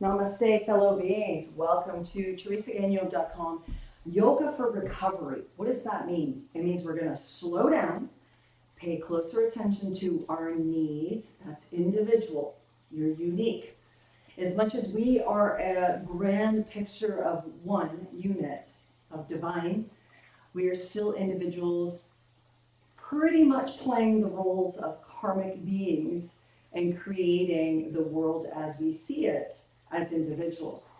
Namaste, fellow beings. Welcome to teresaganyo.com. Yoga for recovery. What does that mean? It means we're going to slow down, pay closer attention to our needs. That's individual. You're unique. As much as we are a grand picture of one unit of divine, we are still individuals pretty much playing the roles of karmic beings and creating the world as we see it as individuals.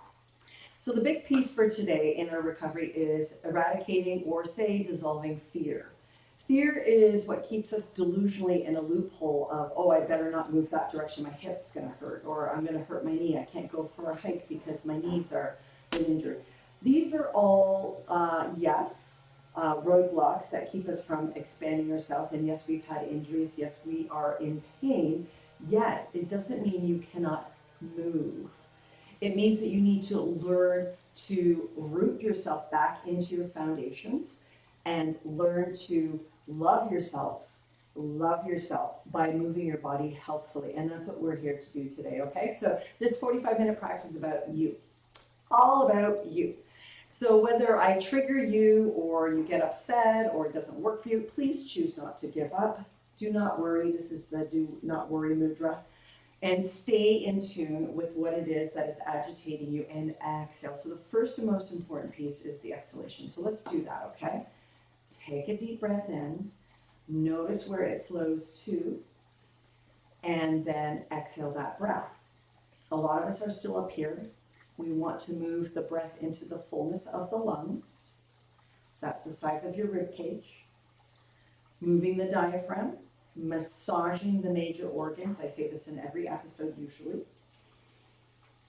So the big piece for today in our recovery is eradicating or say dissolving fear. Fear is what keeps us delusionally in a loophole of, oh, I better not move that direction, my hip's going to hurt, or I'm going to hurt my knee, I can't go for a hike because my knees are injured. These are all, roadblocks that keep us from expanding ourselves. And yes, we've had injuries, yes, we are in pain, yet it doesn't mean you cannot move. It means that you need to learn to root yourself back into your foundations and learn to love yourself by moving your body healthfully. And that's what we're here to do today, okay? So this 45-minute practice is about you, all about you. So whether I trigger you or you get upset or it doesn't work for you, please choose not to give up. Do not worry. This is the Do Not Worry Mudra. And stay in tune with what it is that is agitating you and exhale. So the first and most important piece is the exhalation. So let's do that, okay? Take a deep breath in. Notice where it flows to. And then exhale that breath. A lot of us are still up here. We want to move the breath into the fullness of the lungs. That's the size of your rib cage. Moving the diaphragm. Massaging the major organs. I say this in every episode usually.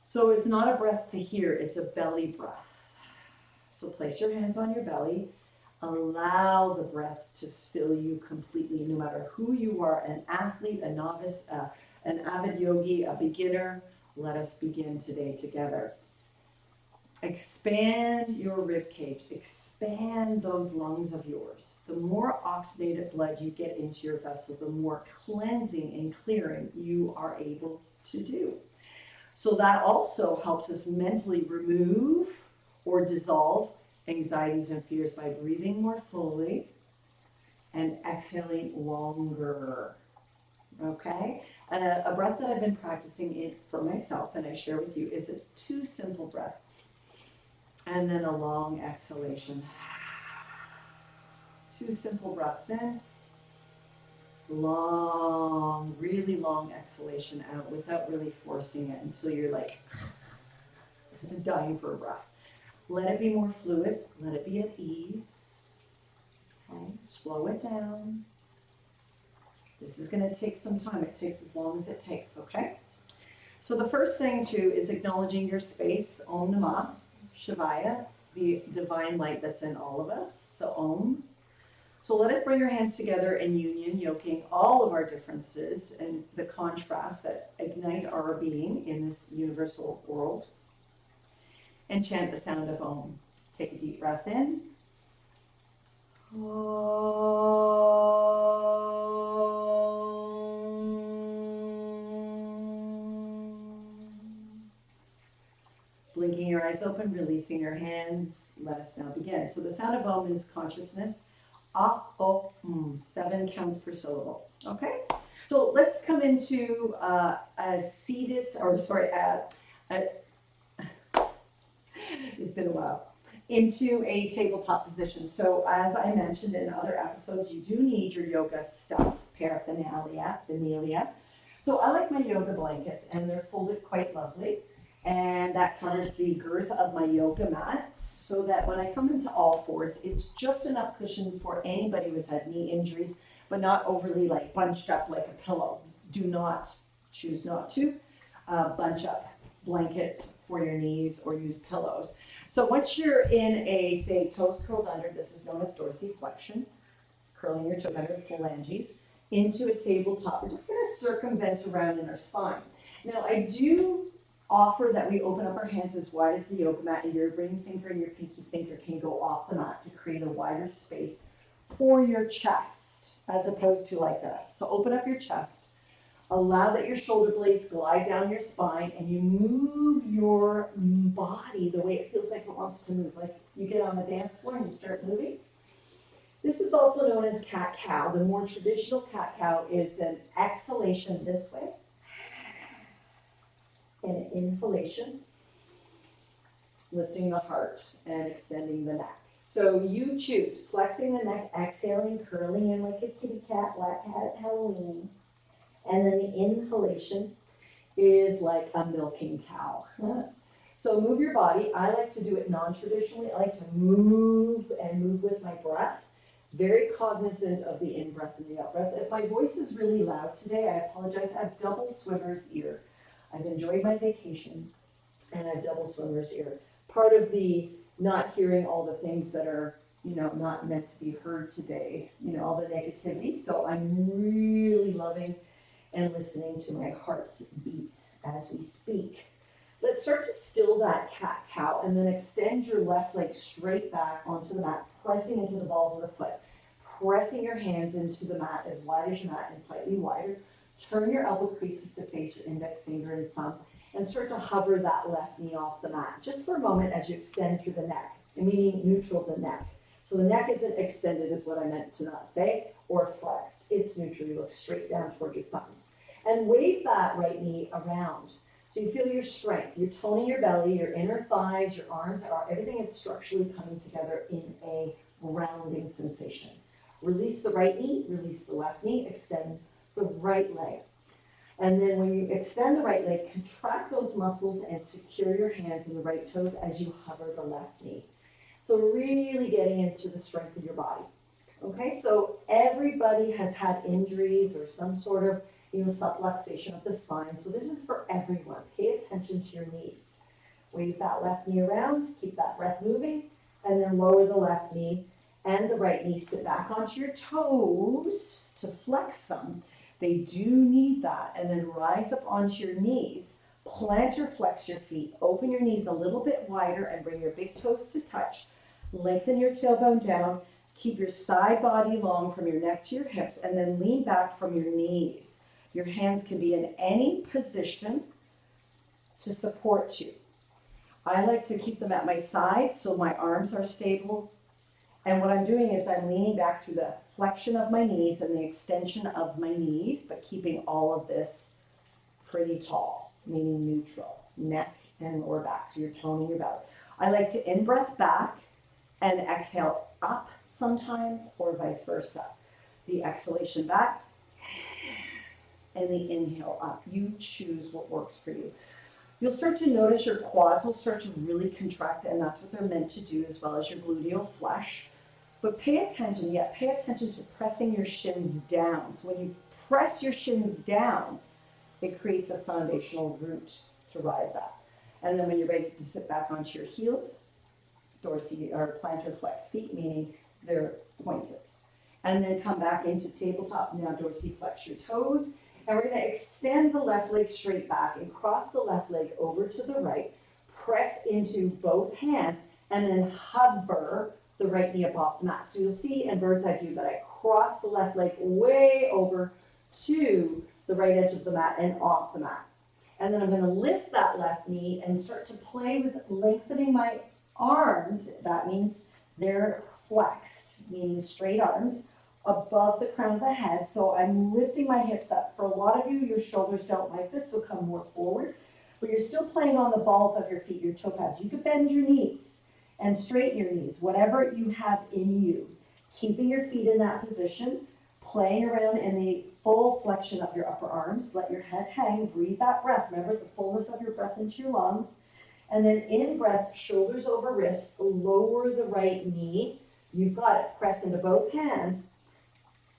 So it's not a breath to hear, it's a belly breath. So place your hands on your belly. Allow the breath to fill you completely, no matter who you are, an athlete, a novice, an avid yogi, a beginner. Let us begin today together. Expand your rib cage. Expand those lungs of yours. The more oxygenated blood you get into your vessel, the more cleansing and clearing you are able to do. So that also helps us mentally remove or dissolve anxieties and fears by breathing more fully and exhaling longer. Okay? A breath that I've been practicing for myself and I share with you is a 2 simple breath. And then a long exhalation. 2 simple breaths in. Long, really long exhalation out without really forcing it until you're like dying for a breath. Let it be more fluid. Let it be at ease. Okay. Slow it down. This is going to take some time. It takes as long as it takes, okay? So the first thing, too, is acknowledging your space. Om Namah Shivaya, the divine light that's in all of us. So Om. So let us bring your hands together in union, yoking all of our differences and the contrasts that ignite our being in this universal world. And chant the sound of Om. Take a deep breath in. Blinking your eyes open, releasing your hands. Let us now begin. So the sound of Om is consciousness. Ah, 7 counts per syllable. Okay? So let's come into it's been a while, into a tabletop position. So as I mentioned in other episodes, you do need your yoga stuff, paraphernalia. So I like my yoga blankets, and they're folded quite lovely. And that covers the girth of my yoga mat so that when I come into all fours, it's just enough cushion for anybody who's had knee injuries, but not overly like bunched up like a pillow. Choose not to bunch up blankets for your knees or use pillows. So once you're in a, say, toes curled under, this is known as dorsiflexion, curling your toes under phalanges, into a tabletop. We're just going to circumvent around in our spine. Now, I do offer that we open up our hands as wide as the yoga mat, and your ring finger and your pinky finger can go off the mat to create a wider space for your chest, as opposed to like this. So open up your chest, Allow that your shoulder blades glide down your spine and you move your body the way it feels like it wants to move. Like you get on the dance floor and you start moving. This is also known as cat-cow. The more traditional cat-cow is an exhalation this way and an inhalation, lifting the heart and extending the neck. So you choose flexing the neck, exhaling, curling in like a kitty cat, black cat at Halloween. And then the inhalation is like a milking cow. So move your body. I like to do it non-traditionally. I like to move and move with my breath. Very cognizant of the in-breath and the out-breath. If my voice is really loud today, I apologize. I have double swimmer's ear. I've enjoyed my vacation and I have double swimmer's ear. Part of the not hearing all the things that are, not meant to be heard today, all the negativity. So I'm really loving and listening to my heart's beat as we speak. Let's start to still that cat-cow and then extend your left leg straight back onto the mat, pressing into the balls of the foot, pressing your hands into the mat as wide as your mat and slightly wider. Turn your elbow creases to face your index finger and thumb and start to hover that left knee off the mat just for a moment as you extend through the neck, meaning neutral the neck. So the neck isn't extended is what I meant to not say, or flexed. It's neutral. You look straight down toward your thumbs. And wave that right knee around. So you feel your strength. You're toning your belly, your inner thighs, your arms, everything is structurally coming together in a rounding sensation. Release the right knee, release the left knee, extend the right leg. And then when you extend the right leg, contract those muscles and secure your hands in the right toes as you hover the left knee. So really getting into the strength of your body. Okay, so everybody has had injuries or some sort of, subluxation of the spine. So this is for everyone. Pay attention to your needs. Wave that left knee around, keep that breath moving, and then lower the left knee and the right knee. Sit back onto your toes to flex them. They do need that. And then rise up onto your knees. Plant or flex your feet. Open your knees a little bit wider and bring your big toes to touch. Lengthen your tailbone down. Keep your side body long from your neck to your hips and then lean back from your knees. Your hands can be in any position to support you. I like to keep them at my side so my arms are stable. And what I'm doing is I'm leaning back through the flexion of my knees and the extension of my knees, but keeping all of this pretty tall, meaning neutral, neck and lower back. So you're toning your belly. I like to in-breath back and exhale up sometimes or vice versa. The exhalation back and the inhale up. You choose what works for you. You'll start to notice your quads will start to really contract, and that's what they're meant to do, as well as your gluteal flesh. But pay attention to pressing your shins down. So when you press your shins down, it creates a foundational root to rise up. And then when you're ready to sit back onto your heels, dorsi or plantar flex feet, meaning they're pointed. And then come back into tabletop. Now dorsiflex your toes. And we're going to extend the left leg straight back and cross the left leg over to the right. Press into both hands and then hover the right knee up off the mat. So you'll see in bird's eye view that I cross the left leg way over to the right edge of the mat and off the mat. And then I'm going to lift that left knee and start to play with lengthening my arms. That means they're flexed, meaning straight arms, above the crown of the head. So I'm lifting my hips up. For a lot of you, your shoulders don't like this, so come more forward. But you're still playing on the balls of your feet, your toe pads. You could bend your knees and straighten your knees, whatever you have in you. Keeping your feet in that position, playing around in the full flexion of your upper arms. Let your head hang, breathe that breath. Remember the fullness of your breath into your lungs. And then in breath, shoulders over wrists, lower the right knee. You've got it. Press into both hands,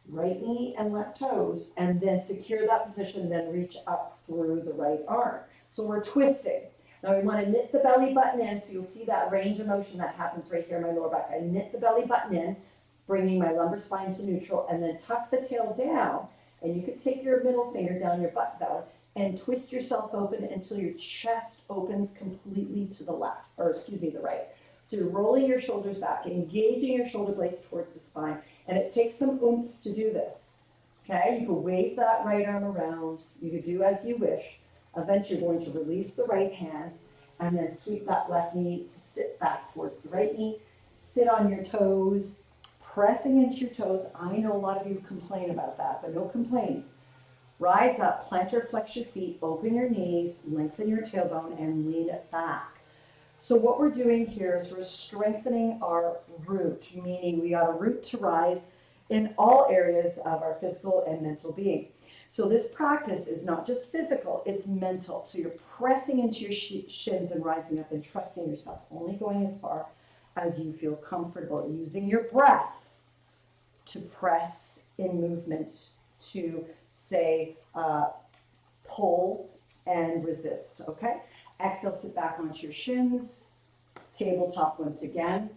right knee and left toes, and then secure that position, then reach up through the right arm. So we're twisting. Now we want to knit the belly button in, so you'll see that range of motion that happens right here in my lower back. I knit the belly button in, bringing my lumbar spine to neutral, and then tuck the tail down, and you could take your middle finger down your butt bone and twist yourself open until your chest opens completely to the left, the right. So you're rolling your shoulders back, engaging your shoulder blades towards the spine, and it takes some oomph to do this. Okay, you can wave that right arm around. You could do as you wish. Eventually, you're going to release the right hand and then sweep that left knee to sit back towards the right knee. Sit on your toes, pressing into your toes. I know a lot of you complain about that, but don't complain. Rise up, plant or flex your feet, open your knees, lengthen your tailbone, and lean it back. So what we're doing here is we're strengthening our root, meaning we got a root to rise in all areas of our physical and mental being. So this practice is not just physical, it's mental. So you're pressing into your shins and rising up and trusting yourself, only going as far as you feel comfortable, using your breath to press in movement, to say pull and resist, okay? Exhale, sit back onto your shins, tabletop once again.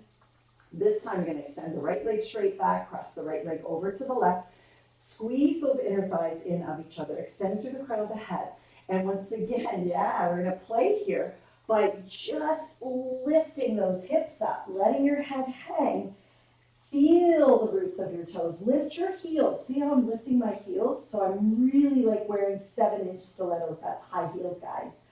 This time you're going to extend the right leg straight back, cross the right leg over to the left, squeeze those inner thighs in of each other, extend through the crown of the head. And once again, yeah, we're going to play here by just lifting those hips up, letting your head hang. Feel the roots of your toes. Lift your heels. See how I'm lifting my heels? So I'm really like wearing 7-inch stilettos. That's high heels, guys.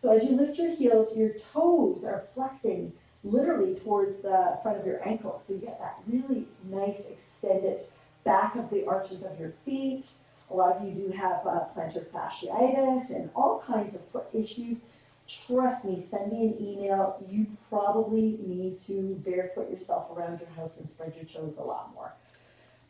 So as you lift your heels, your toes are flexing literally towards the front of your ankles. So you get that really nice extended back of the arches of your feet. A lot of you do have plantar fasciitis and all kinds of foot issues. Trust me, send me an email. You probably need to barefoot yourself around your house and spread your toes a lot more.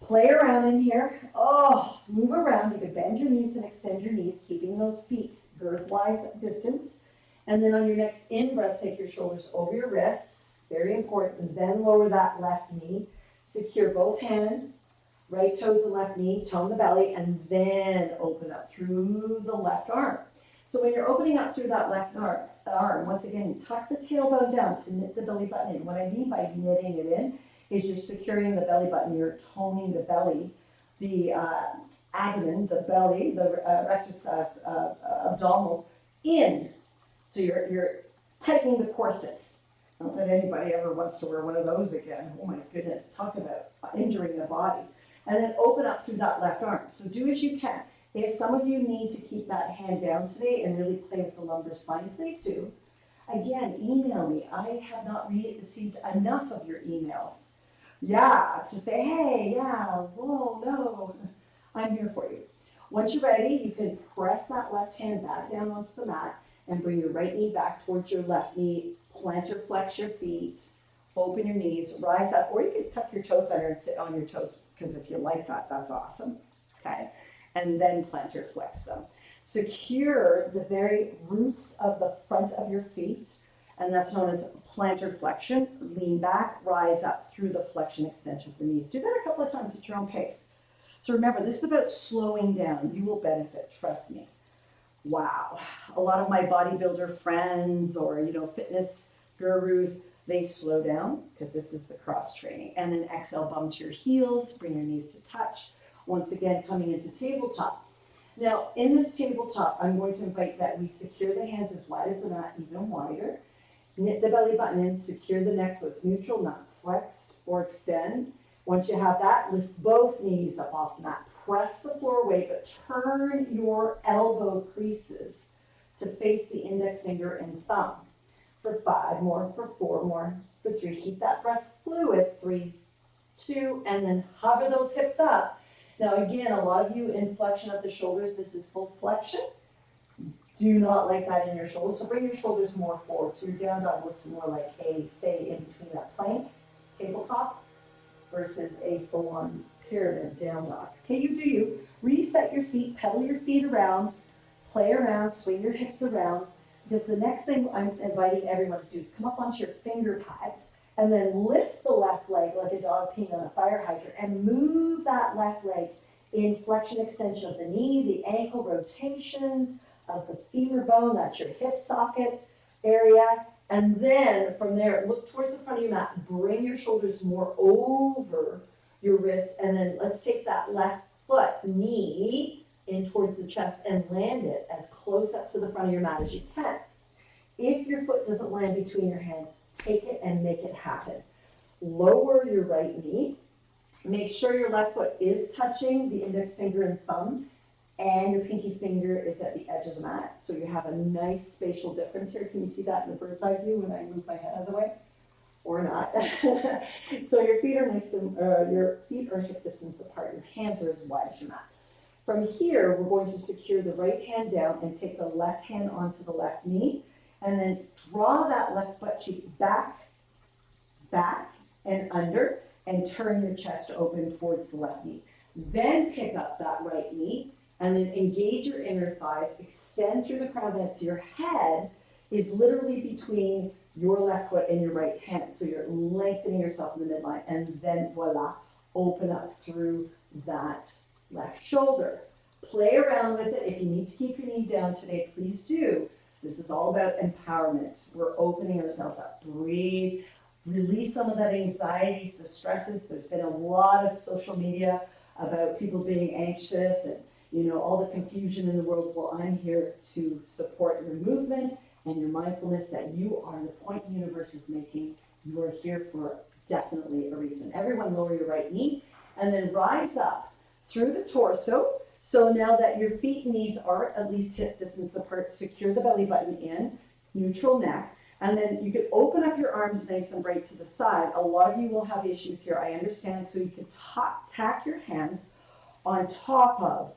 Play around in here. Oh, move around. You can bend your knees and extend your knees, keeping those feet girth-wise distance. And then on your next in-breath, take your shoulders over your wrists. Very important. And then lower that left knee. Secure both hands, right toes and left knee, tone the belly, and then open up through the left arm. So when you're opening up through that left arm, once again, tuck the tailbone down to knit the belly button in. What I mean by knitting it in is you're securing the belly button, you're toning the belly, the abdomen, the belly, the rectus abdominals in. So you're tightening the corset. Not that anybody ever wants to wear one of those again. Oh my goodness, talk about injuring the body. And then open up through that left arm. So do as you can. If some of you need to keep that hand down today and really play with the lumbar spine, please do. Again, email me. I have not received enough of your emails. Yeah, to say, hey, yeah, whoa, no, I'm here for you. Once you're ready, you can press that left hand back down onto the mat and bring your right knee back towards your left knee. Plant or flex your feet, open your knees, rise up, or you can tuck your toes under and sit on your toes, because if you like that, that's awesome, okay? And then plant or flex them. Secure the very roots of the front of your feet, and that's known as plantar flexion. Lean back, rise up through the flexion extension of the knees. Do that a couple of times at your own pace. So remember, this is about slowing down. You will benefit, trust me. Wow. A lot of my bodybuilder friends or, fitness gurus, they slow down because this is the cross training. And then exhale, bum to your heels, bring your knees to touch. Once again, coming into tabletop. Now, in this tabletop, I'm going to invite that we secure the hands as wide as the mat, even wider. Knit the belly button in, secure the neck so it's neutral, not flexed or extend. Once you have that, lift both knees up off the mat. Press the floor away, but turn your elbow creases to face the index finger and thumb. For 5 more, for 4 more, for 3. Keep that breath fluid. 3, 2, and then hover those hips up. Now again, a lot of you in flexion of the shoulders, this is full flexion. Do not like that in your shoulders, so bring your shoulders more forward. So your down dog looks more like a, say, in between that plank, tabletop, versus a full-on pyramid down dog. Okay, you do you. Reset your feet, pedal your feet around, play around, swing your hips around, because the next thing I'm inviting everyone to do is come up onto your finger pads and then lift the left leg like a dog peeing on a fire hydrant and move that left leg in flexion extension of the knee, the ankle rotations of the femur bone, that's your hip socket area. And then from there, look towards the front of your mat, bring your shoulders more over your wrists, and then let's take that left foot, knee, in towards the chest and land it as close up to the front of your mat as you can. If your foot doesn't land between your hands, take it and make it happen. Lower your right knee, Make sure your left foot is touching the index finger and thumb, and your pinky finger is at the edge of the mat. So you have a nice spatial difference here. Can you see that in the bird's eye view when I move my head out of the way? Or not. So your feet are nice and your feet are hip distance apart. Your hands are as wide as your mat. From here, we're going to secure the right hand down and take the left hand onto the left knee, and then draw that left butt cheek back, back, and under, and turn your chest open towards the left knee. Then pick up that right knee, and then engage your inner thighs, extend through the crown of the head, so your head is literally between your left foot and your right hand. So you're lengthening yourself in the midline, and then voila, open up through that left shoulder. Play around with it. If you need to keep your knee down today, please do. This is all about empowerment. We're opening ourselves up. Breathe. Release some of that anxieties, the stresses. There's been a lot of social media about people being anxious and, you know, all the confusion in the world. Well, I'm here to support your movement and your mindfulness that you are the point the universe is making. You are here for definitely a reason. Everyone lower your right knee and then rise up through the torso. So now that your feet and knees are at least hip distance apart, secure the belly button in, neutral neck. And then you could open up your arms nice and bright to the side. A lot of you will have issues here, I understand. So you could tack your hands on top of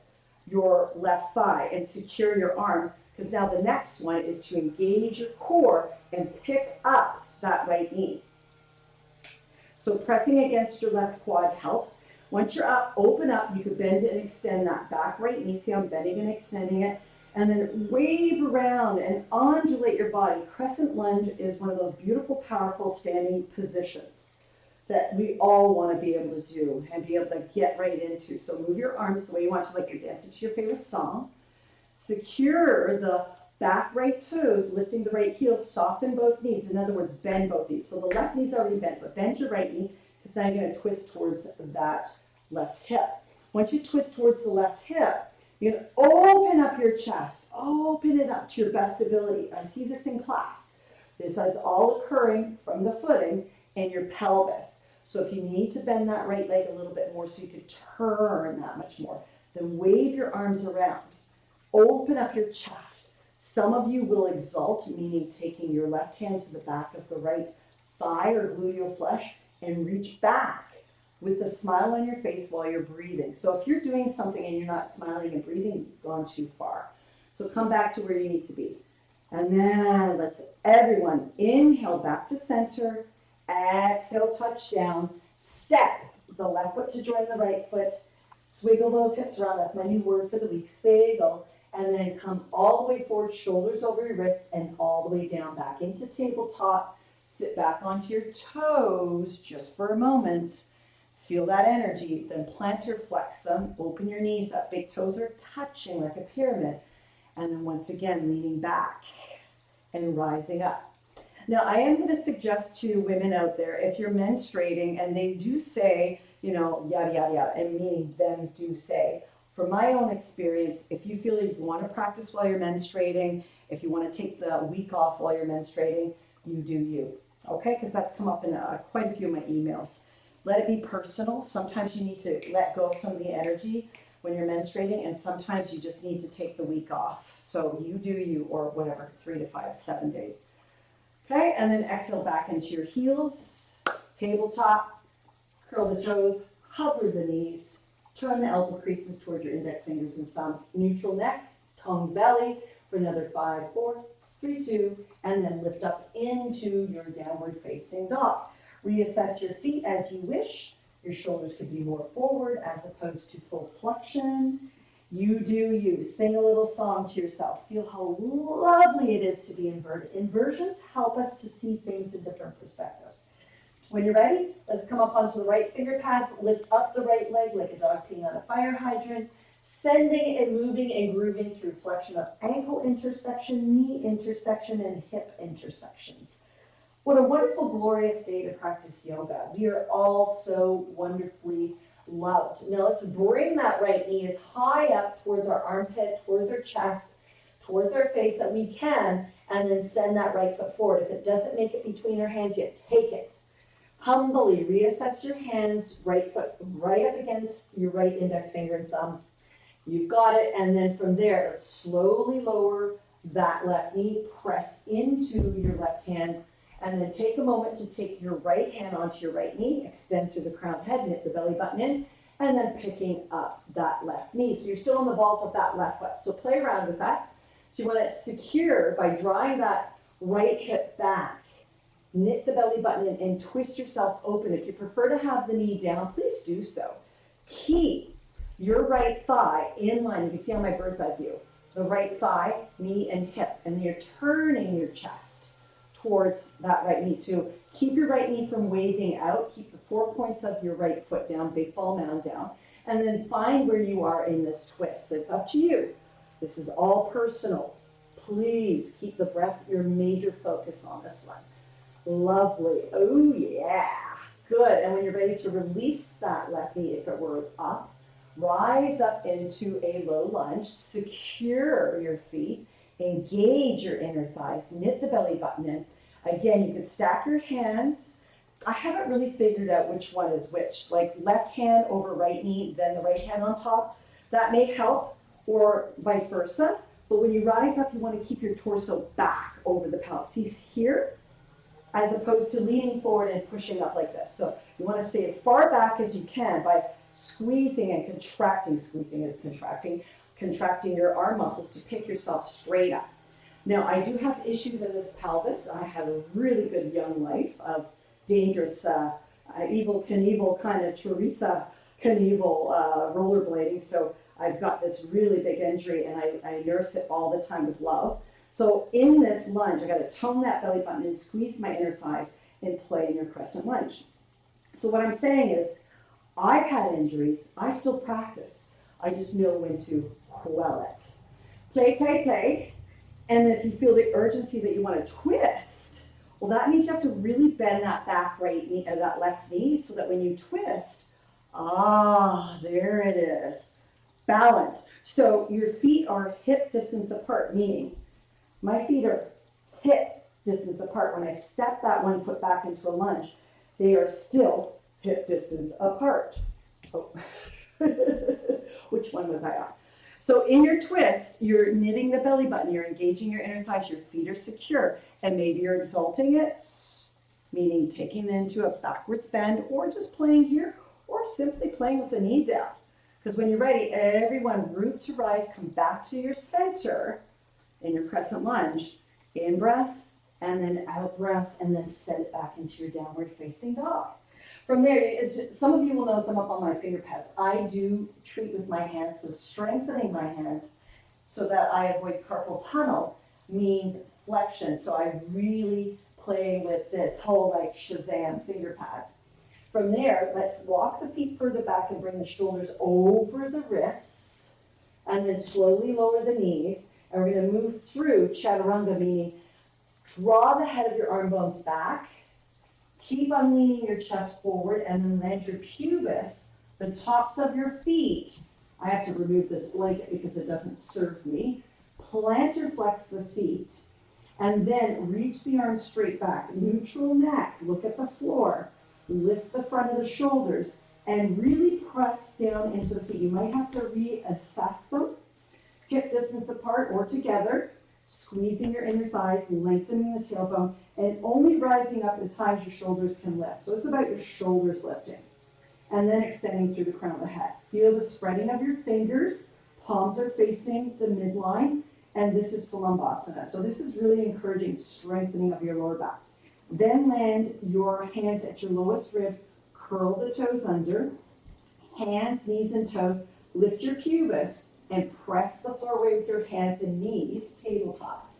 your left thigh and secure your arms, because now the next one is to engage your core and pick up that right knee. So pressing against your left quad helps. Once you're up, open up. You could bend it and extend that back right knee. See how I'm bending and extending it? And then wave around and undulate your body. Crescent lunge is one of those beautiful, powerful standing positions that we all want to be able to do and be able to get right into. So move your arms the way you want to, like you're dancing to your favorite song. Secure the back right toes, lifting the right heel, soften both knees. In other words, bend both knees. So the left knee's already bent, but bend your right knee, because now you're going to twist towards that left hip. Once you twist towards the left hip, you can open up your chest, open it up to your best ability. I see this in class. This is all occurring from the footing and your pelvis. So if you need to bend that right leg a little bit more so you can turn that much more, then wave your arms around. Open up your chest. Some of you will exalt, meaning taking your left hand to the back of the right thigh or gluteal flesh and reach back with a smile on your face while you're breathing. So if you're doing something and you're not smiling and breathing, you've gone too far. So come back to where you need to be. And then let's everyone inhale back to center, exhale, touch down, step the left foot to join the right foot, swiggle those hips around. That's my new word for the week, swiggle. And then come all the way forward, shoulders over your wrists, and all the way down back into tabletop. Sit back onto your toes just for a moment. Feel that energy, then plantar flex them, open your knees up, big toes are touching like a pyramid. And then once again, leaning back and rising up. Now, I am going to suggest to women out there, if you're menstruating and they do say, you know, yada, yada, yada, and meaning them do say, from my own experience, if you feel like you want to practice while you're menstruating, if you want to take the week off while you're menstruating, you do you, okay? Because that's come up in quite a few of my emails. Let it be personal. Sometimes you need to let go of some of the energy when you're menstruating, and sometimes you just need to take the week off. So you do you, or whatever, 3 to 5, 7 days. Okay, and then exhale back into your heels, tabletop, curl the toes, hover the knees, turn the elbow creases towards your index fingers and thumbs, neutral neck, tongue belly for another 5, 4, 3, 2, and then lift up into your downward facing dog. Reassess your feet as you wish. Your shoulders could be more forward as opposed to full flexion. You do you. Sing a little song to yourself. Feel how lovely it is to be inverted. Inversions help us to see things in different perspectives. When you're ready, let's come up onto the right finger pads. Lift up the right leg like a dog peeing on a fire hydrant. Sending and moving and grooving through flexion of ankle intersection, knee intersection, and hip intersections. What a wonderful, glorious day to practice yoga. We are all so wonderfully loved. Now let's bring that right knee as high up towards our armpit, towards our chest, towards our face that we can, and then send that right foot forward. If it doesn't make it between our hands yet, take it. Humbly reassess your hands, right foot right up against your right index finger and thumb. You've got it, and then from there, slowly lower that left knee, press into your left hand, and then take a moment to take your right hand onto your right knee, extend through the crown of the head, knit the belly button in, and then picking up that left knee. So you're still on the balls of that left foot. So play around with that. So you want it secure by drawing that right hip back. Knit the belly button in and twist yourself open. If you prefer to have the knee down, please do so. Keep your right thigh in line. You can see on my bird's eye view. The right thigh, knee, and hip. And you're turning your chest towards that right knee. So keep your right knee from waving out. Keep the 4 points of your right foot down, big ball mound down. And then find where you are in this twist. It's up to you. This is all personal. Please keep the breath your major focus on this one. Lovely. Oh, yeah. Good. And when you're ready to release that left knee, if it were up, rise up into a low lunge. Secure your feet. Engage your inner thighs. Knit the belly button in. Again, you can stack your hands. I haven't really figured out which one is which. Like left hand over right knee, then the right hand on top. That may help, or vice versa. But when you rise up, you want to keep your torso back over the pelvis. See here? As opposed to leaning forward and pushing up like this. So you want to stay as far back as you can by squeezing and contracting. Squeezing is contracting your arm muscles to pick yourself straight up. Now, I do have issues in this pelvis. I had a really good young life of dangerous, Evel Knievel kind of Teresa Knievel rollerblading. So I've got this really big injury, and I nurse it all the time with love. So in this lunge, I got to tone that belly button and squeeze my inner thighs and play in your crescent lunge. So what I'm saying is, I've had injuries. I still practice. I just know when to quell it. Play, play, play. And if you feel the urgency that you want to twist, well, that means you have to really bend that back right knee, that left knee, so that when you twist, there it is. Balance. So your feet are hip distance apart, meaning my feet are hip distance apart. When I step that one foot back into a lunge, they are still hip distance apart. Oh. Which one was I on? So in your twist, you're knitting the belly button, you're engaging your inner thighs, your feet are secure, and maybe you're exalting it, meaning taking it into a backwards bend, or just playing here, or simply playing with the knee down. Because when you're ready, everyone root to rise, come back to your center in your crescent lunge. In breath, and then out breath, and then send it back into your downward facing dog. From there, some of you will notice I'm up on my finger pads. I do treat with my hands, so strengthening my hands so that I avoid carpal tunnel means flexion. So I really play with this whole like Shazam finger pads. From there, let's walk the feet further back and bring the shoulders over the wrists, and then slowly lower the knees. And we're going to move through Chaturanga, meaning draw the head of your arm bones back. Keep on leaning your chest forward, and then land your pubis, the tops of your feet. I have to remove this blanket because it doesn't serve me. Plantar flex the feet, and then reach the arms straight back. Neutral neck, look at the floor. Lift the front of the shoulders, and really press down into the feet. You might have to reassess them, hip distance apart or together. Squeezing your inner thighs, lengthening the tailbone, and only rising up as high as your shoulders can lift. So it's about your shoulders lifting. And then extending through the crown of the head. Feel the spreading of your fingers. Palms are facing the midline. And this is Salambhasana. So this is really encouraging strengthening of your lower back. Then land your hands at your lowest ribs. Curl the toes under. Hands, knees, and toes. Lift your pubis. And press the floor away with your hands and knees, tabletop.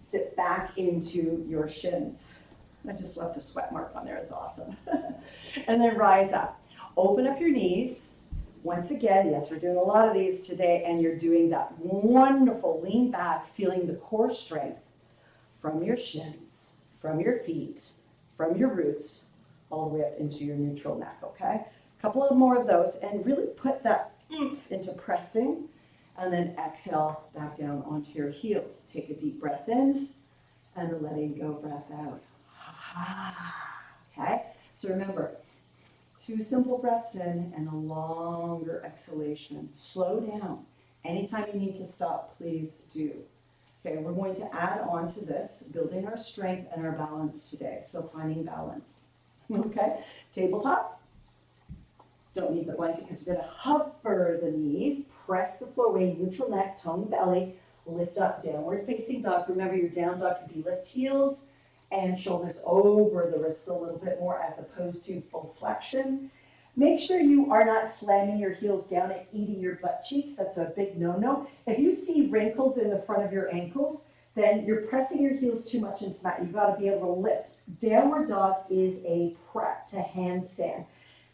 Sit back into your shins. I just left a sweat mark on there, it's awesome. And then rise up. Open up your knees. Once again, yes, we're doing a lot of these today, and you're doing that wonderful lean back, feeling the core strength from your shins, from your feet, from your roots, all the way up into your neutral neck, okay? A couple of more of those, and really put that oomph into pressing. And then exhale back down onto your heels. Take a deep breath in and a letting go breath out. Okay? So remember, 2 simple breaths in and a longer exhalation. Slow down. Anytime you need to stop, please do. Okay, we're going to add on to this, building our strength and our balance today. So finding balance. Okay, tabletop. Don't need the blanket because we're going to hover the knees, press the floor away, neutral neck, tone belly, lift up, downward facing dog. Remember, your down dog could be lift heels and shoulders over the wrists a little bit more as opposed to full flexion. Make sure you are not slamming your heels down and eating your butt cheeks. That's a big no-no. If you see wrinkles in the front of your ankles, then you're pressing your heels too much into mat. You've got to be able to lift. Downward dog is a prep to handstand.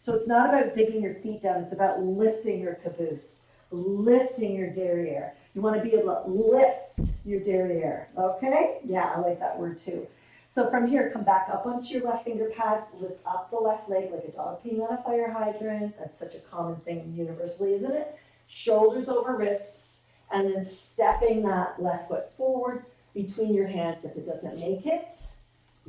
So it's not about digging your feet down. It's about lifting your caboose, lifting your derriere. You want to be able to lift your derriere, okay? Yeah, I like that word too. So from here, come back up onto your left finger pads, lift up the left leg like a dog peeing on a fire hydrant. That's such a common thing universally, isn't it? Shoulders over wrists, and then stepping that left foot forward between your hands. If it doesn't make it,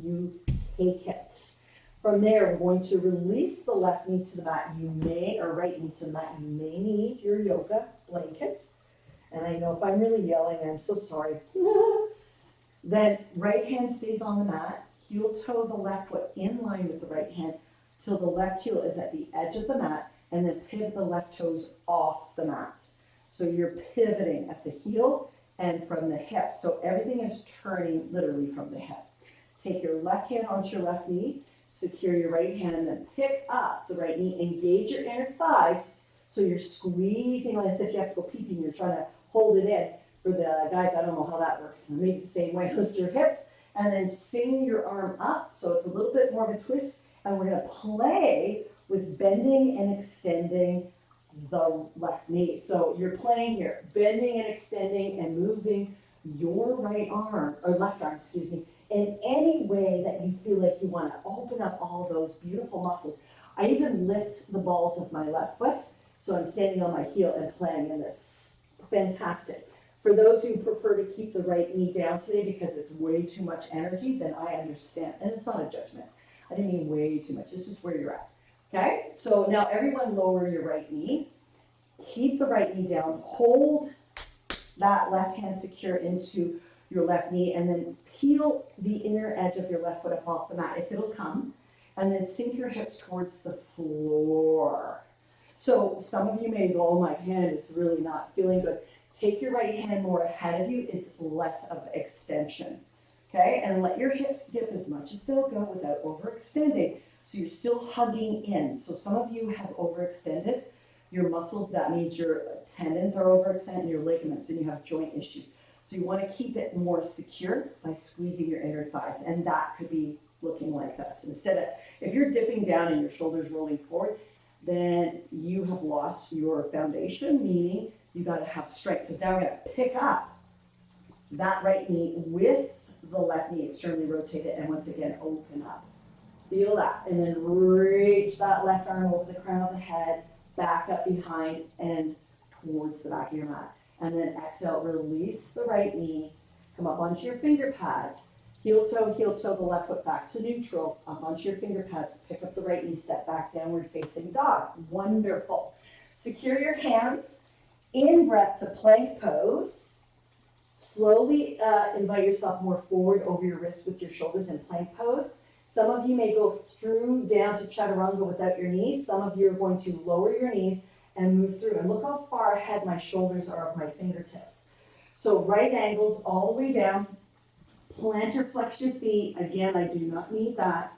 you take it. From there, we're going to release the left knee to the mat. You may, or right knee to the mat, you may need your yoga blanket. And I know if I'm really yelling, I'm so sorry. Then right hand stays on the mat, heel toe the left foot in line with the right hand till the left heel is at the edge of the mat, and then pivot the left toes off the mat. So you're pivoting at the heel and from the hip. So everything is turning literally from the hip. Take your left hand onto your left knee, secure your right hand, and then pick up the right knee, engage your inner thighs. So you're squeezing as if you have to go pee-pee and you're trying to hold it in. For the guys, I don't know how that works. Maybe the same way, lift your hips and then swing your arm up. So it's a little bit more of a twist. And we're going to play with bending and extending the left knee. So you're playing here, bending and extending and moving your right arm, or left arm, excuse me, in any way that you feel like you want to open up all those beautiful muscles. I even lift the balls of my left foot. So I'm standing on my heel and playing in this. Fantastic. For those who prefer to keep the right knee down today because it's way too much energy, then I understand. And it's not a judgment. I didn't mean way too much. It's just where you're at. Okay? So now everyone lower your right knee. Keep the right knee down. Hold that left hand secure into your left knee and then peel the inner edge of your left foot up off the mat if it'll come. And then sink your hips towards the floor. So some of you may go, oh, my hand is really not feeling good. Take your right hand more ahead of you. It's less of extension, okay? And let your hips dip as much as they'll go without overextending. So you're still hugging in. So some of you have overextended your muscles. That means your tendons are overextended and your ligaments, and you have joint issues. So you want to keep it more secure by squeezing your inner thighs. And that could be looking like this. Instead of, if you're dipping down and your shoulders rolling forward, then you have lost your foundation, meaning you got to have strength, because now we're going to pick up that right knee with the left knee, externally rotate it, and once again, open up. Feel that, and then reach that left arm over the crown of the head, back up behind and towards the back of your mat. And then exhale, release the right knee, come up onto your finger pads, heel toe, the left foot back to neutral, up onto your finger pads, pick up the right knee, step back, downward facing dog. Wonderful. Secure your hands. In breath to plank pose. Slowly invite yourself more forward over your wrists with your shoulders in plank pose. Some of you may go through down to Chaturanga without your knees. Some of you are going to lower your knees and move through. And look how far ahead my shoulders are of my fingertips. So right angles all the way down. Plant or flex your feet. Again, I do not need that.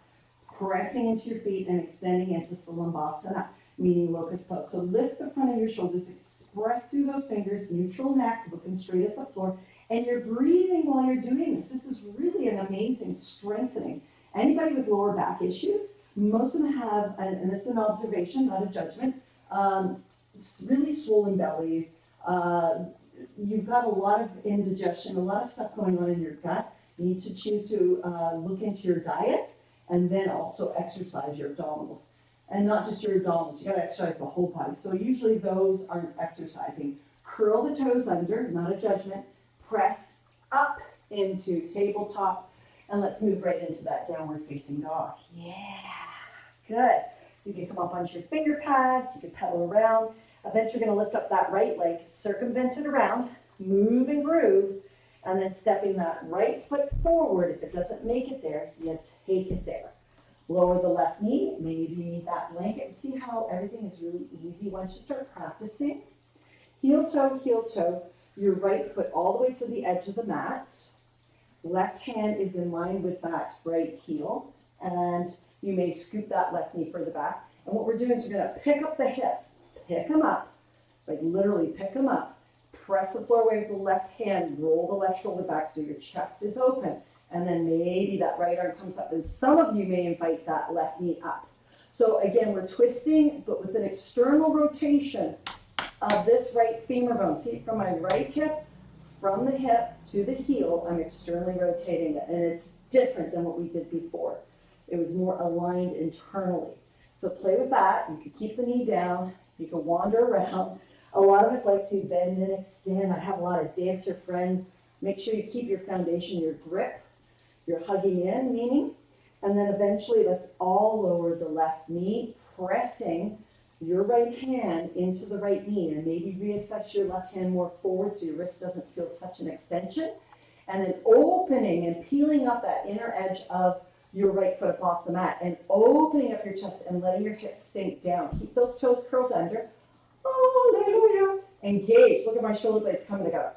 Pressing into your feet and extending into Salambhasana, meaning locust pose. So lift the front of your shoulders, express through those fingers, neutral neck, looking straight at the floor, and you're breathing while you're doing this. This is really an amazing strengthening. Anybody with lower back issues, most of them have, and this is an observation, not a judgment, really swollen bellies. You've got a lot of indigestion, a lot of stuff going on in your gut. You need to choose to look into your diet and then also exercise your abdominals. And not just your abdominals, you gotta exercise the whole body. So usually those aren't exercising. Curl the toes under, not a judgment. Press up into tabletop. And let's move right into that downward facing dog. Yeah. Good. You can come up onto your finger pads, you can pedal around. Eventually you're gonna lift up that right leg, circumvent it around, move and groove, and then stepping that right foot forward. If it doesn't make it there, you take it there. Lower the left knee, maybe that blanket. See how everything is really easy once you start practicing. Heel toe, your right foot all the way to the edge of the mat. Left hand is in line with that right heel, and you may scoop that left knee further back. And what we're doing is we're gonna pick up the hips, pick them up, like literally pick them up. Press the floor away with the left hand, roll the left shoulder back so your chest is open. And then maybe that right arm comes up. And some of you may invite that left knee up. So again, we're twisting, but with an external rotation of this right femur bone. See, from my right hip, from the hip to the heel, I'm externally rotating it. And it's different than what we did before. It was more aligned internally. So play with that. You can keep the knee down. You can wander around. A lot of us like to bend and extend. I have a lot of dancer friends. Make sure you keep your foundation, your grip. You're hugging in, meaning. And then eventually let's all lower the left knee, pressing your right hand into the right knee. And maybe reassess your left hand more forward so your wrist doesn't feel such an extension. And then opening and peeling up that inner edge of your right foot up off the mat and opening up your chest and letting your hips sink down. Keep those toes curled under. Hallelujah. Engage. Look at my shoulder blades coming together.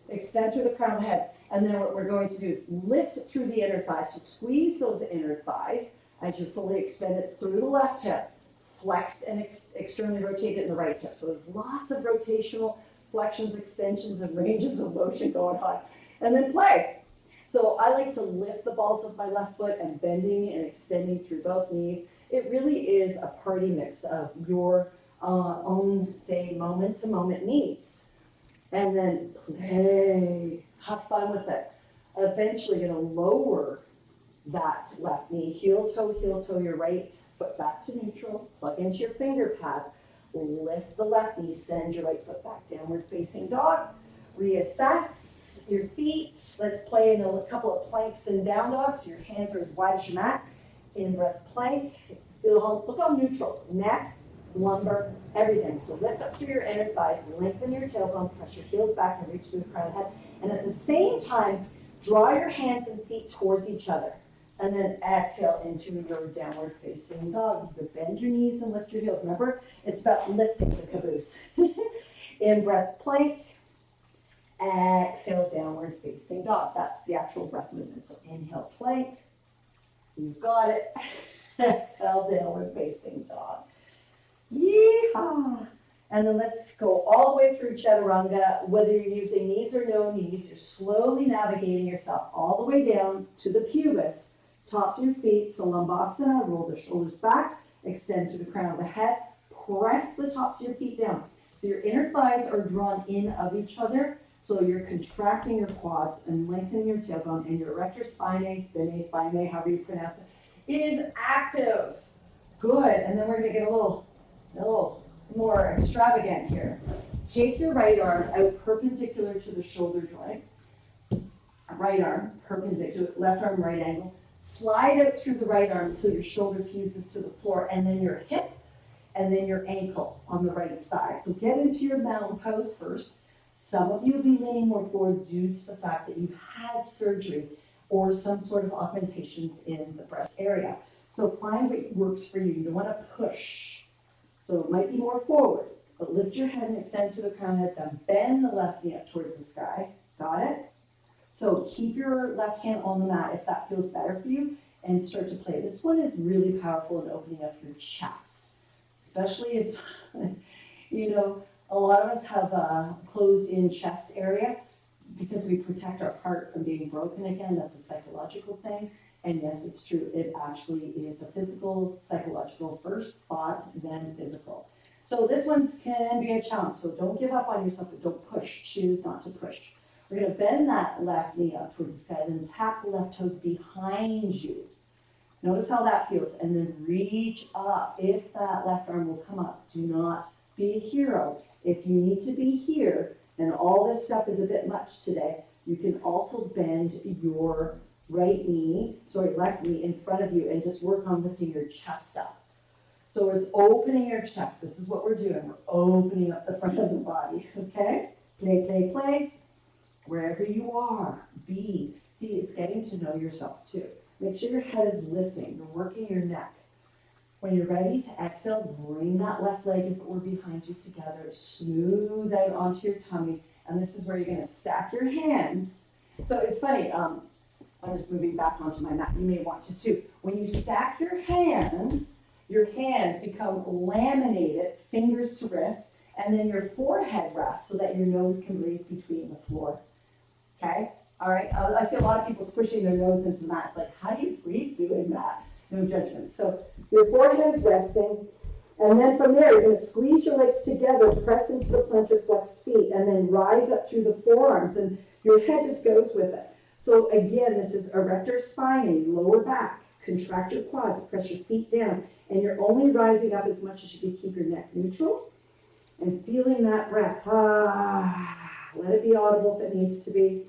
Extend through the crown of the head. And then what we're going to do is lift through the inner thighs. So squeeze those inner thighs as you fully extend it through the left hip. Flex and externally rotate it in the right hip. So there's lots of rotational flexions, extensions, and ranges of motion going on. And then play. So I like to lift the balls of my left foot and bending and extending through both knees. It really is a party mix of your own, say, moment-to-moment needs. And then play. Have fun with it. Eventually going to lower that left knee. Heel toe, your right foot back to neutral. Plug into your finger pads. Lift the left knee. Send your right foot back. Downward facing dog. Reassess your feet. Let's play in a couple of planks and down dogs. So your hands are as wide as your mat. In breath plank. Look how neutral. Neck, lumbar, everything. So lift up through your inner thighs. Lengthen your tailbone. Press your heels back and reach through the crown of the head. And at the same time, draw your hands and feet towards each other. And then exhale into your downward facing dog. You can bend your knees and lift your heels. Remember, it's about lifting the caboose. In breath plank. Exhale, downward facing dog. That's the actual breath movement. So inhale, plank. You got it. Exhale, downward facing dog. Yeehaw. And then let's go all the way through Chaturanga. Whether you're using knees or no knees, you're slowly navigating yourself all the way down to the pubis. Tops of your feet, so Lambasana, roll the shoulders back, extend to the crown of the head, press the tops of your feet down. So your inner thighs are drawn in of each other, so you're contracting your quads and lengthening your tailbone, and your erector spinae, however you pronounce it, is active. Good, and then we're gonna get a little more extravagant here. Take your right arm out perpendicular to the shoulder joint. Right arm, perpendicular, left arm, right angle. Slide out through the right arm until your shoulder fuses to the floor, and then your hip, and then your ankle on the right side. So get into your mountain pose first. Some of you will be leaning more forward due to the fact that you've had surgery or some sort of augmentations in the breast area. So find what works for you. You don't want to push. So it might be more forward, but lift your head and extend to the crown of the head, then bend the left knee up towards the sky. Got it? So keep your left hand on the mat if that feels better for you, and start to play. This one is really powerful in opening up your chest, especially if, a lot of us have a closed-in chest area because we protect our heart from being broken again. That's a psychological thing. And yes, it's true. It actually is a physical, psychological first thought, then physical. So this one can be a challenge. So don't give up on yourself, but don't push. Choose not to push. We're going to bend that left knee up towards the sky, then tap the left toes behind you. Notice how that feels, and then reach up. If that left arm will come up, do not be a hero. If you need to be here, and all this stuff is a bit much today, you can also bend your left knee in front of you and just work on lifting your chest up. So it's opening your chest. This is what we're doing. We're opening up the front of the body, okay? Play, play, play. Wherever you are, be. See, it's getting to know yourself too. Make sure your head is lifting. You're working your neck. When you're ready to exhale, bring that left leg, if it were behind you, together. Smooth out onto your tummy. And this is where you're going to stack your hands. So it's funny. I'm just moving back onto my mat. You may want to too. When you stack your hands become laminated, fingers to wrists, and then your forehead rests so that your nose can breathe between the floor. Okay? All right? I see a lot of people squishing their nose into the mat. It's like, how do you breathe doing that? No judgment. So your forehead is resting, and then from there, you're going to squeeze your legs together, press into the plantar flexed feet, and then rise up through the forearms, and your head just goes with it. So again, this is erector spinae, lower back. Contract your quads, press your feet down, and you're only rising up as much as you can keep your neck neutral and feeling that breath. Let it be audible if it needs to be.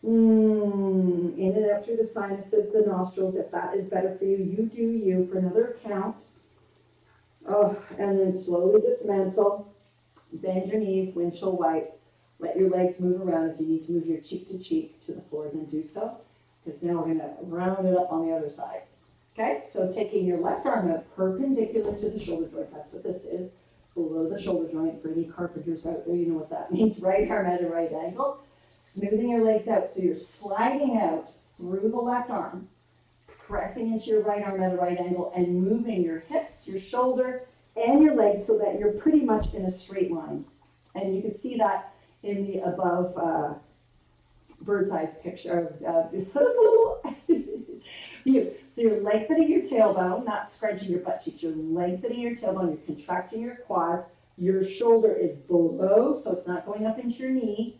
In and out through the sinuses, the nostrils. If that is better for you, you do you for another count. And then slowly dismantle. Bend your knees, windshield wipe. Let your legs move around. If you need to move your cheek to the floor, then do so. Because now we're going to round it up on the other side. Okay, so taking your left arm up perpendicular to the shoulder joint. That's what this is. Below the shoulder joint. For any carpenters out there, you know what that means. Right arm at a right angle. Smoothing your legs out. So you're sliding out through the left arm. Pressing into your right arm at a right angle. And moving your hips, your shoulder, and your legs so that you're pretty much in a straight line. And you can see that in the above bird's eye picture view. So you're lengthening your tailbone, not scrunching your butt cheeks. You're lengthening your tailbone. You're contracting your quads. Your shoulder is below, so it's not going up into your knee.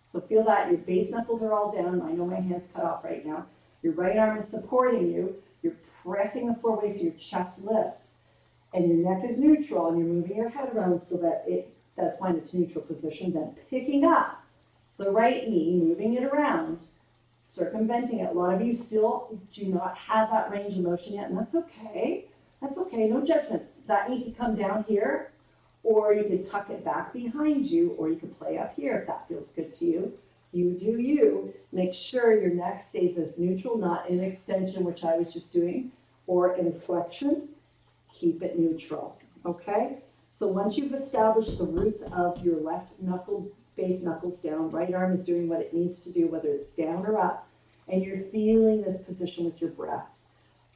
So feel that. Your base knuckles are all down. I know my hand's cut off right now. Your right arm is supporting you. You're pressing the floor away so your chest lifts. And your neck is neutral, and you're moving your head around so that that's fine, it's neutral position. Then picking up the right knee, moving it around, circumventing it. A lot of you still do not have that range of motion yet, and that's okay. That's okay, no judgments. That knee could come down here, or you could tuck it back behind you, or you could play up here if that feels good to you. You do you. Make sure your neck stays as neutral, not in extension, which I was just doing, or in flexion. Keep it neutral, okay? So once you've established the roots of your left knuckle, base knuckles down, right arm is doing what it needs to do, whether it's down or up, and you're feeling this position with your breath,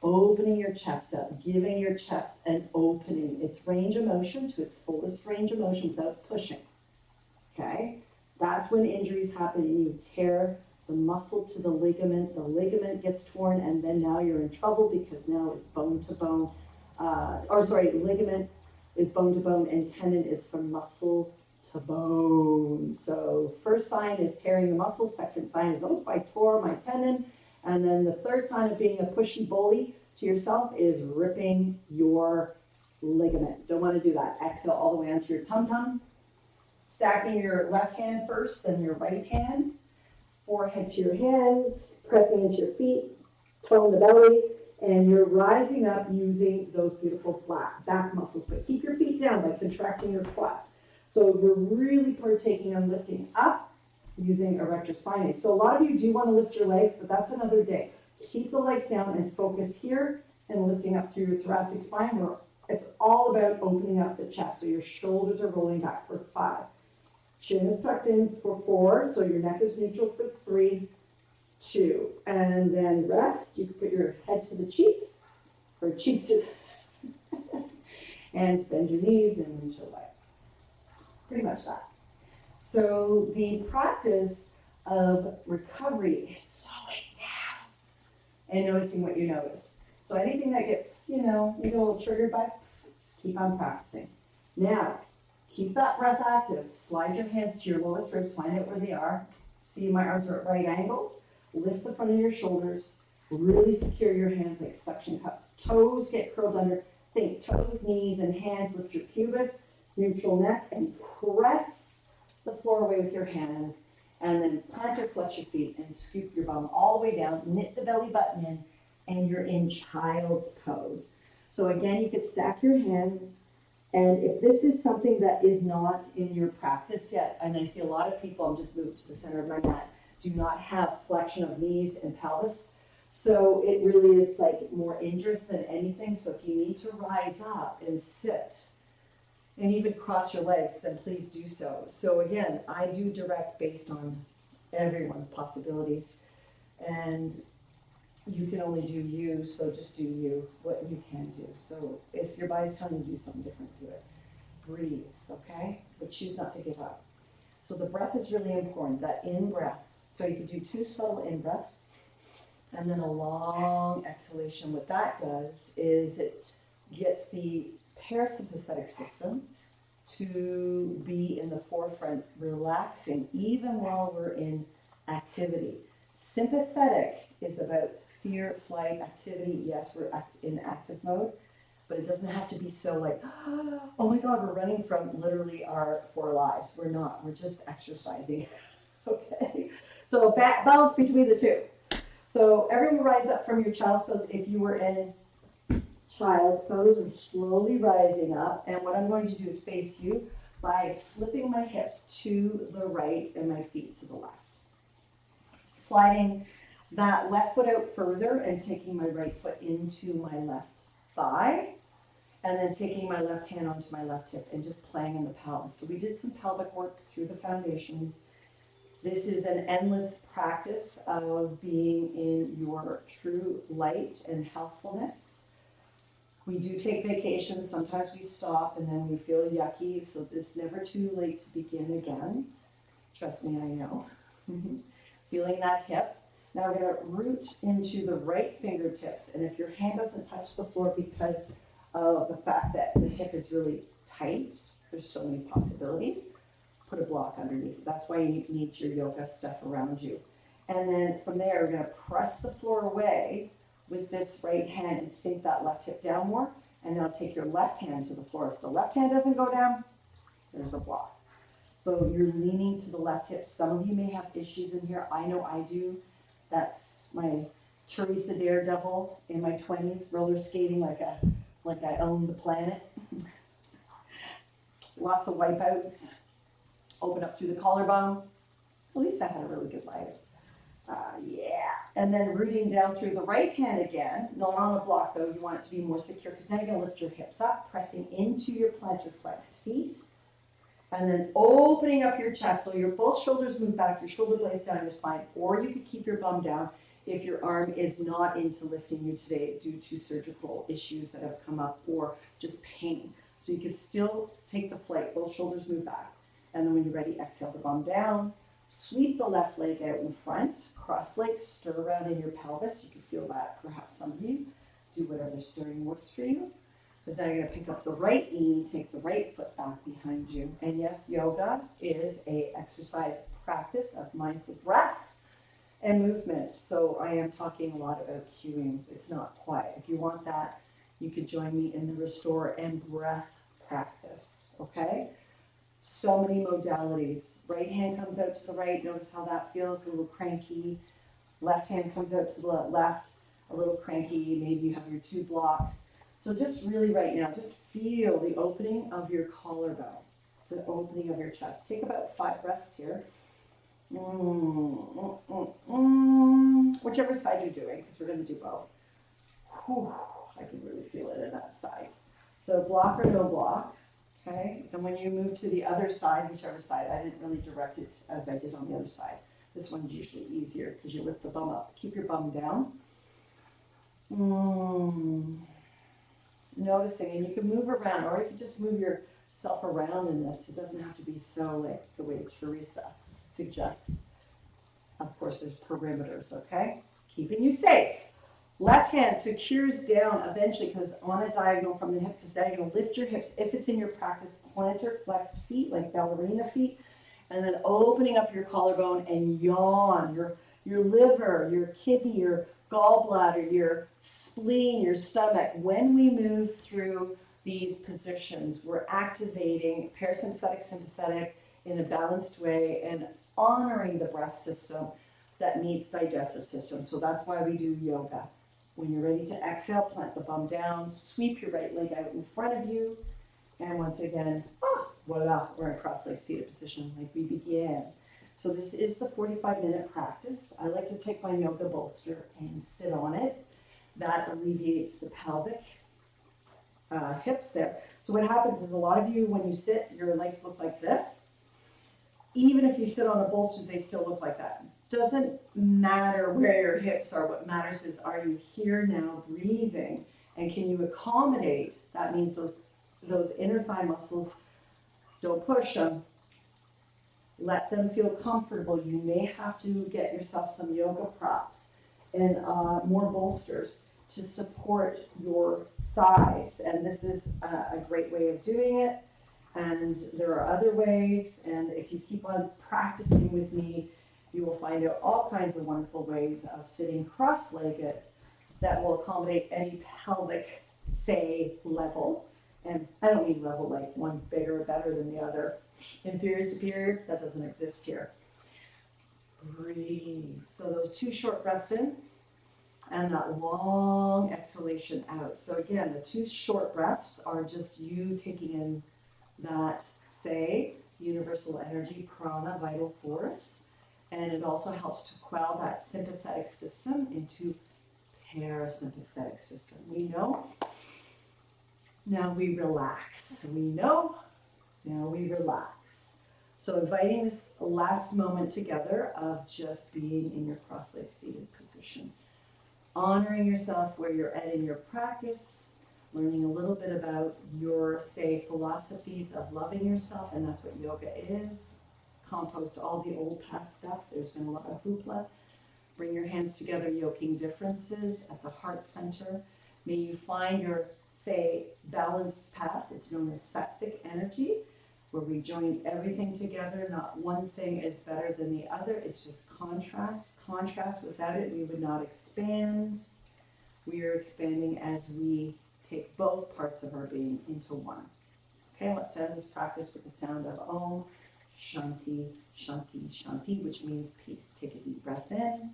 opening your chest up, giving your chest an opening, its range of motion to its fullest range of motion without pushing, okay? That's when injuries happen and you tear the muscle to the ligament gets torn, and then now you're in trouble because now it's bone to bone. Ligament is bone to bone and tendon is from muscle to bone. So first sign is tearing the muscle, second sign is, oh, I tore my tendon, and then the third sign of being a pushy bully to yourself is ripping your ligament. Don't want to do that. Exhale all the way onto your tum-tum. Stacking your left hand first, then your right hand. Forehead to your hands, pressing into your feet, tone the belly, and you're rising up using those beautiful back muscles. But keep your feet down by contracting your quads. So we're really partaking on lifting up using erector spinae. So a lot of you do want to lift your legs, but that's another day. Keep the legs down and focus here and lifting up through your thoracic spine, where it's all about opening up the chest. So your shoulders are rolling back for 5. Chin is tucked in for 4, so your neck is neutral for 3, 2, and then rest. You can put your head to the cheek, or cheek to hands, bend your knees, and windshield wipe. Pretty much that. So the practice of recovery is slowing down and noticing what you notice. So anything that gets, you get a little triggered by, just keep on practicing. Now, keep that breath active. Slide your hands to your lowest ribs, find out where they are. See my arms are at right angles. Lift the front of your shoulders. Really secure your hands like suction cups. Toes get curled under. Think toes, knees, and hands. Lift your pubis, neutral neck, and press the floor away with your hands. And then plantar flex your feet and scoop your bum all the way down, knit the belly button in, and you're in child's pose. So again, you could stack your hands, and if this is something that is not in your practice yet, and I see a lot of people, I'm just moved to the center of my mat, do not have flexion of knees and pelvis. So it really is like more injurious than anything. So if you need to rise up and sit and even cross your legs, then please do so. So again, I do direct based on everyone's possibilities. And you can only do you, so just do you, what you can do. So if your body's telling you to do something different, do it. Breathe, okay? But choose not to give up. So the breath is really important, that in-breath. So you can do 2 subtle in-breaths, and then a long exhalation. What that does is it gets the parasympathetic system to be in the forefront, relaxing, even while we're in activity. Sympathetic is about fear, flight, activity. Yes, we're in active mode, but it doesn't have to be so like, oh my God, we're running from literally our 4 lives. We're not, we're just exercising, okay? So balance between the two. So everyone rise up from your child's pose. If you were in child's pose, we're slowly rising up. And what I'm going to do is face you by slipping my hips to the right and my feet to the left. Sliding that left foot out further and taking my right foot into my left thigh. And then taking my left hand onto my left hip and just playing in the pelvis. So we did some pelvic work through the foundations. This is an endless practice of being in your true light and healthfulness. We do take vacations. Sometimes we stop and then we feel yucky. So it's never too late to begin again. Trust me, I know. Feeling that hip. Now we're going to root into the right fingertips. And if your hand doesn't touch the floor because of the fact that the hip is really tight, there's so many possibilities. Put a block underneath. That's why you need your yoga stuff around you. And then from there, we're going to press the floor away with this right hand and sink that left hip down more. And now take your left hand to the floor. If the left hand doesn't go down, there's a block. So you're leaning to the left hip. Some of you may have issues in here. I know I do. That's my Teresa Daredevil in my 20s, roller skating like I own the planet. Lots of wipeouts. Open up through the collarbone. At least I had a really good life. Yeah. And then rooting down through the right hand again. Not on a block though. You want it to be more secure because now you're going to lift your hips up, pressing into your plantar flexed feet. And then opening up your chest so your both shoulders move back, your shoulder blades down your spine, or you could keep your bum down if your arm is not into lifting you today due to surgical issues that have come up or just pain. So you could still take the flight, both shoulders move back. And then when you're ready, exhale the bum down. Sweep the left leg out in front, cross legs, stir around in your pelvis. You can feel that, perhaps some of you. Do whatever stirring works for you. Because now you're going to pick up the right knee, take the right foot back behind you. And yes, yoga is a exercise practice of mindful breath and movement. So I am talking a lot about cueings. It's not quiet. If you want that, you could join me in the restore and breath practice, okay? So many modalities. Right hand comes out to the right. Notice how that feels, a little cranky. Left hand comes out to the left, a little cranky. Maybe you have your 2 blocks. So just really right now, just feel the opening of your collarbone, the opening of your chest. Take about 5 breaths here. Whichever side you're doing, because we're going to do both. Whew, I can really feel it in that side. So block or no block. Okay, and when you move to the other side, whichever side, I didn't really direct it as I did on the other side. This one's usually easier because you lift the bum up. Keep your bum down. Noticing, and you can move around, or you can just move yourself around in this. It doesn't have to be so like the way Teresa suggests. Of course, there's perimeters, okay? Keeping you safe. Left hand secures down eventually because on a diagonal from the hip, because now you're going to lift your hips if it's in your practice, plantar flexed feet like ballerina feet, and then opening up your collarbone and yawn. Your liver, your kidney, your gallbladder, your spleen, your stomach. When we move through these positions, we're activating parasympathetic, sympathetic in a balanced way, and honoring the breath system that meets digestive system. So that's why we do yoga. When you're ready to exhale, plant the bum down, sweep your right leg out in front of you, and once again, voila, we're in cross-legged seated position like we began. So this is the 45-minute practice. I like to take my yoga bolster and sit on it. That alleviates the pelvic hips there. So what happens is a lot of you, when you sit, your legs look like this. Even if you sit on a bolster, they still look like that. Doesn't matter where your hips are. What matters is, are you here now breathing? And can you accommodate? That means those inner thigh muscles, don't push them. Let them feel comfortable. You may have to get yourself some yoga props and more bolsters to support your thighs. And this is a great way of doing it. And there are other ways. And if you keep on practicing with me, you will find out all kinds of wonderful ways of sitting cross-legged that will accommodate any pelvic, say, level. And I don't mean level like one's bigger or better than the other. Inferior, superior, that doesn't exist here. Breathe. So those 2 short breaths in and that long exhalation out. So again, the 2 short breaths are just you taking in that, say, universal energy, prana, vital force. And it also helps to quell that sympathetic system into parasympathetic system. We know. Now we relax. We know. Now we relax. So inviting this last moment together of just being in your cross-legged seated position. Honoring yourself where you're at in your practice, learning a little bit about your, say, philosophies of loving yourself, and that's what yoga is. Compost all the old past stuff. There's been a lot of hoopla. Bring your hands together, yoking differences at the heart center. May you find your, say, balanced path. It's known as sattvic energy, where we join everything together. Not one thing is better than the other. It's just contrast. Contrast, without it, we would not expand. We are expanding as we take both parts of our being into one. Okay, let's end this practice with the sound of Om. Shanti, Shanti, Shanti, which means peace. Take a deep breath in.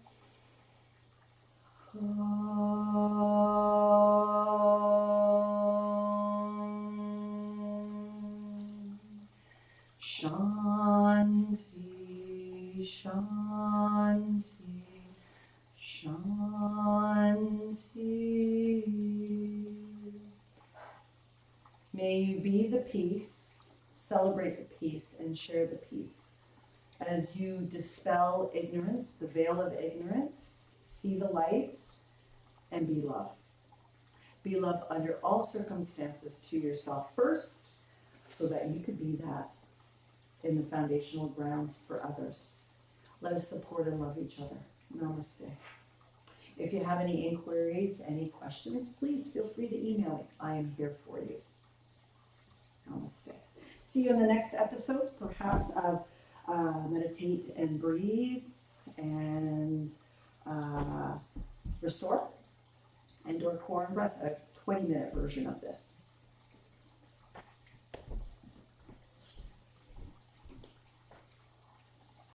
Shanti, Shanti, Shanti. May you be the peace, celebrate the peace, and share the peace. As you dispel ignorance, the veil of ignorance, see the light, and be love. Be love under all circumstances to yourself first, so that you could be that in the foundational grounds for others. Let us support and love each other. Namaste. If you have any inquiries, any questions, please feel free to email me. I am here for you. Namaste. See you in the next episodes, perhaps of meditate and breathe and restore and or core and breath, a 20-minute version of this.